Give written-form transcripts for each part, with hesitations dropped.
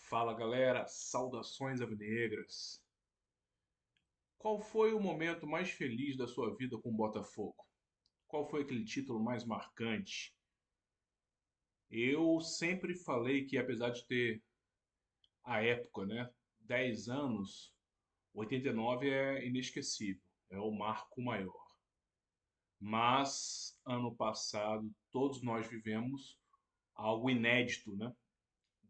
Fala galera, saudações alvinegras. Qual foi o momento mais feliz da sua vida com o Botafogo? Qual foi aquele título mais marcante? Eu sempre falei que apesar de ter a época, né, 10 anos, 89 é inesquecível, é o marco maior. Mas ano passado todos nós vivemos algo inédito, né?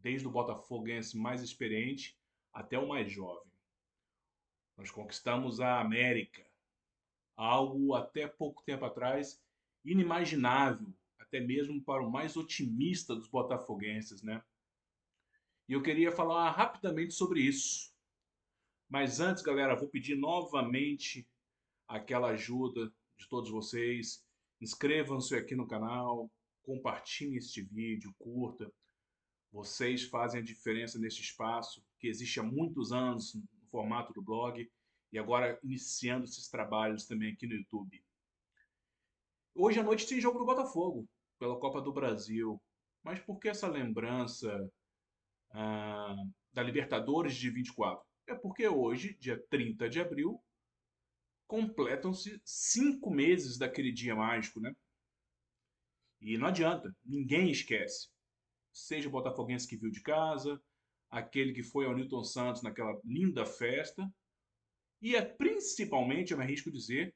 Desde o botafoguense mais experiente até o mais jovem. Nós conquistamos a América, algo até pouco tempo atrás inimaginável, até mesmo para o mais otimista dos botafoguenses, né? E eu queria falar rapidamente sobre isso. Mas antes, galera, vou pedir novamente aquela ajuda de todos vocês. Inscrevam-se aqui no canal, compartilhem este vídeo, curta. Vocês fazem a diferença nesse espaço que existe há muitos anos no formato do blog e agora iniciando esses trabalhos também aqui no YouTube. Hoje à noite tem jogo do Botafogo pela Copa do Brasil. Mas por que essa lembrança ah, da Libertadores de 24? É porque hoje, dia 30 de abril, completam-se 5 meses daquele dia mágico, né? E não adianta, ninguém esquece. Seja o botafoguense que viu de casa, aquele que foi ao Newton Santos naquela linda festa, e é principalmente, eu me arrisco dizer,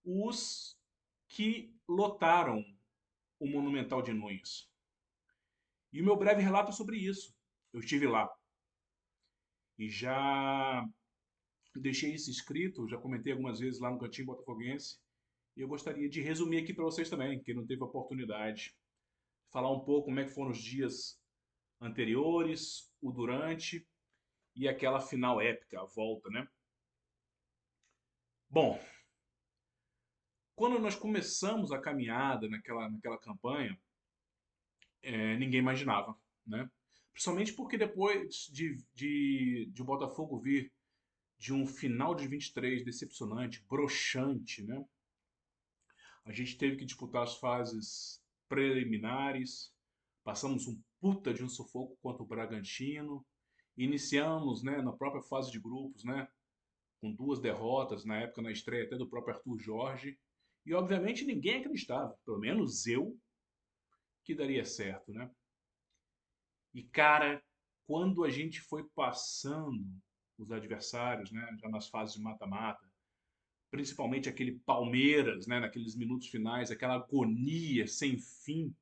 os que lotaram o Monumental de Nunes. E o meu breve relato é sobre isso. Eu estive lá e já deixei isso escrito, já comentei algumas vezes lá no Cantinho Botafoguense. E eu gostaria de resumir aqui para vocês também, que não teve oportunidade. Falar um pouco como é que foram os dias anteriores, o durante e aquela final épica, a volta, né? Bom, quando nós começamos a caminhada naquela campanha, ninguém imaginava, né? Principalmente porque depois de o Botafogo vir de um final de 23 decepcionante, broxante, né? A gente teve que disputar as fases preliminares, passamos um puta de um sufoco contra o Bragantino, iniciamos, né, na própria fase de grupos, né, com 2 derrotas, na época na estreia até do próprio Arthur Jorge, e obviamente ninguém acreditava, pelo menos eu, que daria certo, né? E cara, quando a gente foi passando os adversários, né, já nas fases de mata-mata, principalmente aquele Palmeiras, né, naqueles minutos finais, aquela agonia sem fim,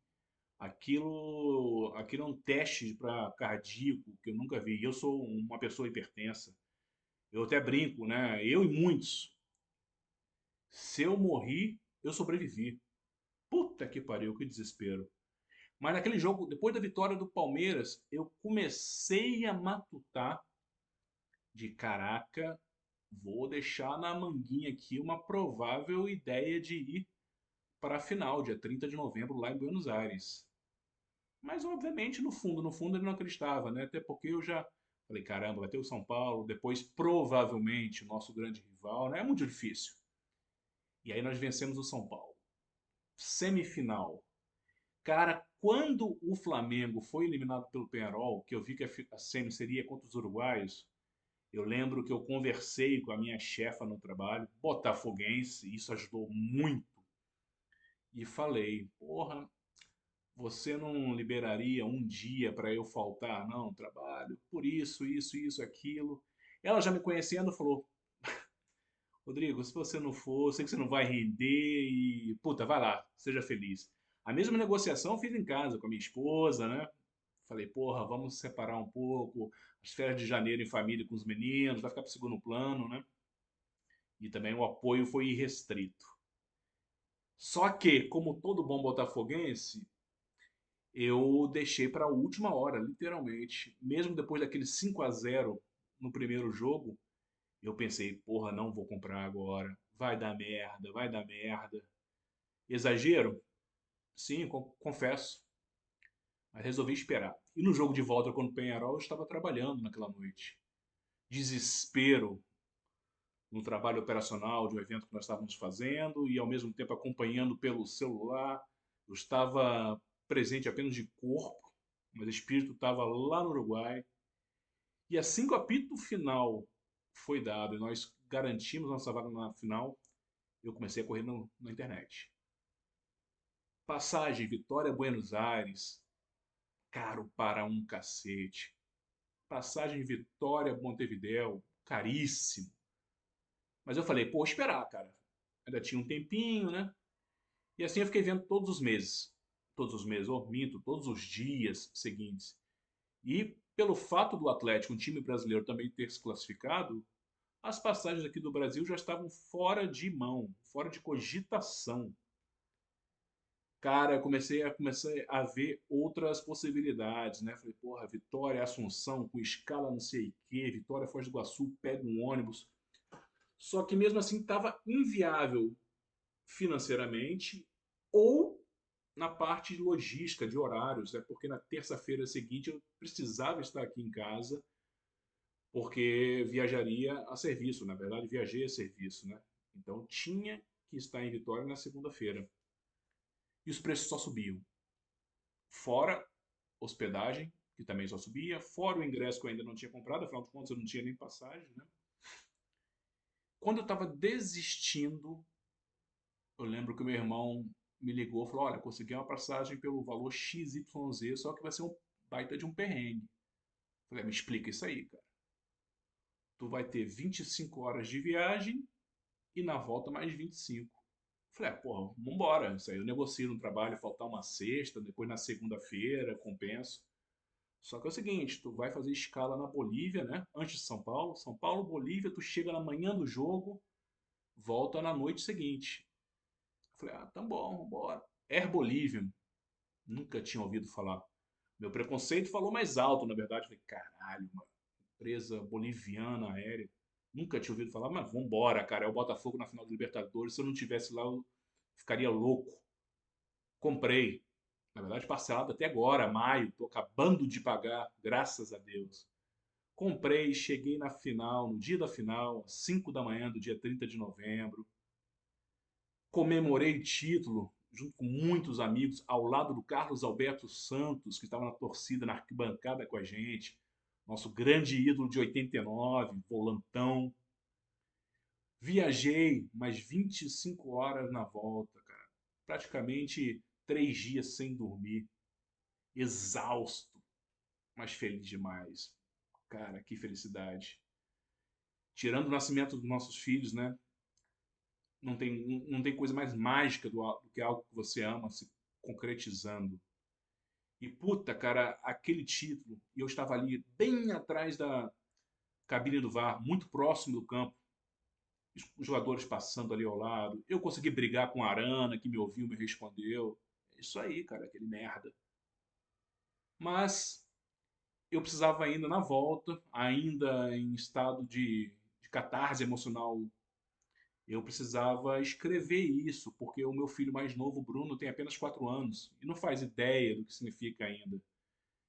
aquilo é um teste para cardíaco que eu nunca vi. Eu sou uma pessoa hipertensa. Eu até brinco, né? Eu e muitos. Se eu morri, eu sobrevivi. Puta que pariu, que desespero. Mas naquele jogo, depois da vitória do Palmeiras, eu comecei a matutar de caraca, vou deixar na manguinha aqui uma provável ideia de ir para a final, dia 30 de novembro, lá em Buenos Aires. Mas, obviamente, no fundo, no fundo, ele não acreditava, né? Até porque eu já falei, caramba, vai ter o São Paulo, depois, provavelmente, o nosso grande rival, né? É muito difícil. E aí nós vencemos o São Paulo. Semifinal. Cara, quando o Flamengo foi eliminado pelo Penharol, que eu vi que a semi seria contra os uruguaios, eu lembro que eu conversei com a minha chefa no trabalho, botafoguense, isso ajudou muito. E falei, porra, você não liberaria um dia para eu faltar? Não, trabalho, por isso, aquilo. Ela já me conhecendo falou: Rodrigo, se você não for, sei que você não vai render e, puta, vai lá, seja feliz. A mesma negociação eu fiz em casa com a minha esposa, né? Falei, porra, vamos separar um pouco as férias de janeiro em família com os meninos, vai ficar para segundo plano, né? E também o apoio foi irrestrito. Só que, como todo bom botafoguense, eu deixei para a última hora, literalmente. Mesmo depois daquele 5-0 no primeiro jogo, eu pensei, porra, não vou comprar agora. Vai dar merda, vai dar merda. Exagero? Sim, confesso. Mas resolvi esperar. E no jogo de volta contra o Penharol, eu estava trabalhando naquela noite. Desespero no trabalho operacional de um evento que nós estávamos fazendo e ao mesmo tempo acompanhando pelo celular. Eu estava presente apenas de corpo. mas o espírito estava lá no Uruguai. E assim que o apito final foi dado e nós garantimos nossa vaga na final, eu comecei a correr na internet. Passagem Vitória Buenos Aires, caro para um cacete. Passagem Vitória Montevidéu, caríssimo. Mas eu falei, pô, vou esperar, cara. Ainda tinha um tempinho, né? E assim eu fiquei vendo todos os meses. Todos os meses, oh, minto, todos os dias seguintes. E pelo fato do Atlético, um time brasileiro, também ter se classificado, as passagens aqui do Brasil já estavam fora de mão, fora de cogitação. Cara, eu comecei a ver outras possibilidades, né? Falei, porra, Vitória, Assunção, com escala não sei o quê, Vitória, Foz do Iguaçu, pega um ônibus. Só que mesmo assim estava inviável financeiramente ou na parte de logística, de horários, né? Porque na terça-feira seguinte eu precisava estar aqui em casa, porque viajaria a serviço, na verdade viajei a serviço, né? Então tinha que estar em Vitória na segunda-feira. E os preços só subiam. Fora hospedagem, que também só subia, fora o ingresso que eu ainda não tinha comprado, afinal de contas eu não tinha nem passagem, né? Quando eu estava desistindo, eu lembro que o meu irmão me ligou e falou: Olha, consegui uma passagem pelo valor XYZ, só que vai ser um baita de um perrengue. Eu falei: Me explica isso aí, cara. Tu vai ter 25 horas de viagem e na volta mais 25. Eu falei: Porra, vambora. Isso aí eu negocio no trabalho, faltar uma sexta, depois na segunda-feira, compenso. Só que é o seguinte, tu vai fazer escala na Bolívia, né? Antes de São Paulo. São Paulo, Bolívia, tu chega na manhã do jogo, volta na noite seguinte. Eu falei, tá bom, vambora. Air Bolivian, nunca tinha ouvido falar. Meu preconceito falou mais alto, na verdade. Eu falei, caralho, uma empresa boliviana aérea. Nunca tinha ouvido falar, mas vambora, cara. É o Botafogo na final do Libertadores. Se eu não tivesse lá, eu ficaria louco. Comprei. Na verdade, parcelado até agora, maio. Tô acabando de pagar, graças a Deus. Comprei, cheguei na final, no dia da final, às 5 da manhã do dia 30 de novembro. Comemorei título junto com muitos amigos, ao lado do Carlos Alberto Santos, que estava na torcida, na arquibancada com a gente. Nosso grande ídolo de 89, volantão. Viajei mais 25 horas na volta, cara. Praticamente 3 dias sem dormir. Exausto, mas feliz demais. Cara, que felicidade. Tirando o nascimento dos nossos filhos, né? Não tem coisa mais mágica do que algo que você ama se concretizando. E puta, cara, aquele título, e eu estava ali bem atrás da cabine do VAR, muito próximo do campo, os jogadores passando ali ao lado. Eu consegui brigar com a Arana, que me ouviu, me respondeu. É isso aí, cara, aquele merda. Mas eu precisava ainda na volta, ainda em estado de catarse emocional. Eu precisava escrever isso, porque o meu filho mais novo, Bruno, tem apenas 4 anos e não faz ideia do que significa ainda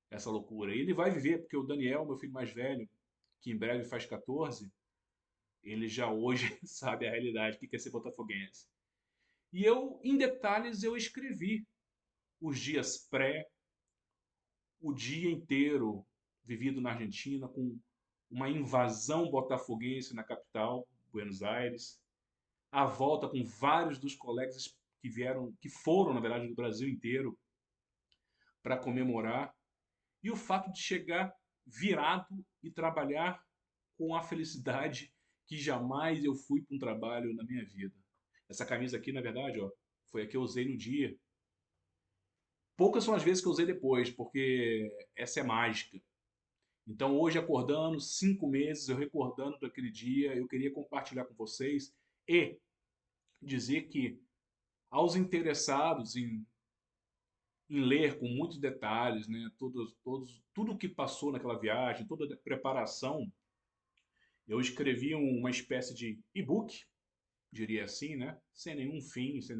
essa loucura. E ele vai viver, porque o Daniel, meu filho mais velho, que em breve faz 14, ele já hoje sabe a realidade que quer ser botafoguense. E eu, em detalhes, eu escrevi os dias pré, o dia inteiro vivido na Argentina, com uma invasão botafoguense na capital, Buenos Aires, a volta com vários dos colegas que vieram, que foram, na verdade, do Brasil inteiro para comemorar, e o fato de chegar virado e trabalhar com a felicidade que jamais eu fui para um trabalho na minha vida. Essa camisa aqui, na verdade, ó, foi a que eu usei no dia. Poucas são as vezes que eu usei depois, porque essa é mágica. Então, hoje, acordando, 5 meses, eu recordando daquele dia, eu queria compartilhar com vocês e dizer que aos interessados em ler com muitos detalhes, né, tudo o que passou naquela viagem, toda a preparação, eu escrevi uma espécie de e-book, diria assim, né, sem nenhum fim, sem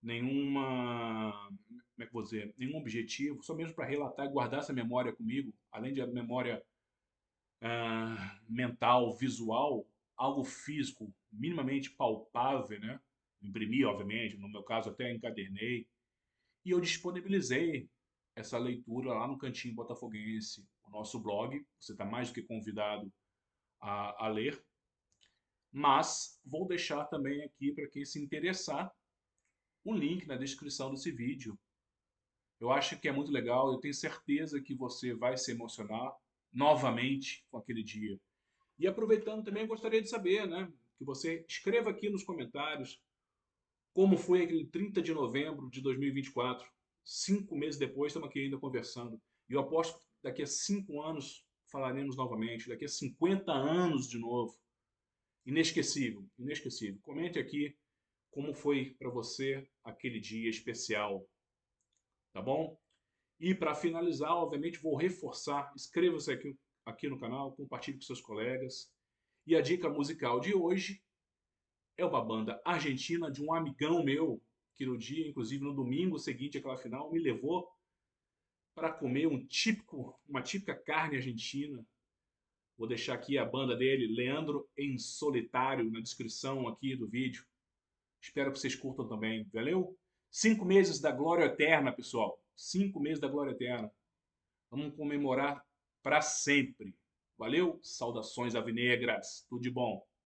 nenhuma, como é que eu vou dizer, nenhum objetivo, só mesmo para relatar e guardar essa memória comigo, além de a memória mental, visual, algo físico, minimamente palpável, né? Imprimi, obviamente, no meu caso até encadernei, e eu disponibilizei essa leitura lá no Cantinho Botafoguense, o nosso blog. Você está mais do que convidado a ler. Mas vou deixar também aqui para quem se interessar um link na descrição desse vídeo. Eu acho que é muito legal, eu tenho certeza que você vai se emocionar novamente com aquele dia. E aproveitando também, eu gostaria de saber, né, que você escreva aqui nos comentários como foi aquele 30 de novembro de 2024. 5 meses depois, estamos aqui ainda conversando. E eu aposto que daqui a 5 anos falaremos novamente, daqui a 50 anos de novo. Inesquecível, inesquecível. Comente aqui como foi para você aquele dia especial, tá bom? E para finalizar, obviamente, vou reforçar, inscreva-se aqui no canal, compartilhe com seus colegas. E a dica musical de hoje é uma banda argentina de um amigão meu, que no dia, inclusive no domingo seguinte àquela final, me levou para comer uma típica carne argentina. Vou deixar aqui a banda dele, Leandro em Solitário, na descrição aqui do vídeo. Espero que vocês curtam também, valeu? 5 meses da glória eterna, pessoal. 5 meses da glória eterna. Vamos comemorar para sempre. Valeu? Saudações alvinegras. Tudo de bom.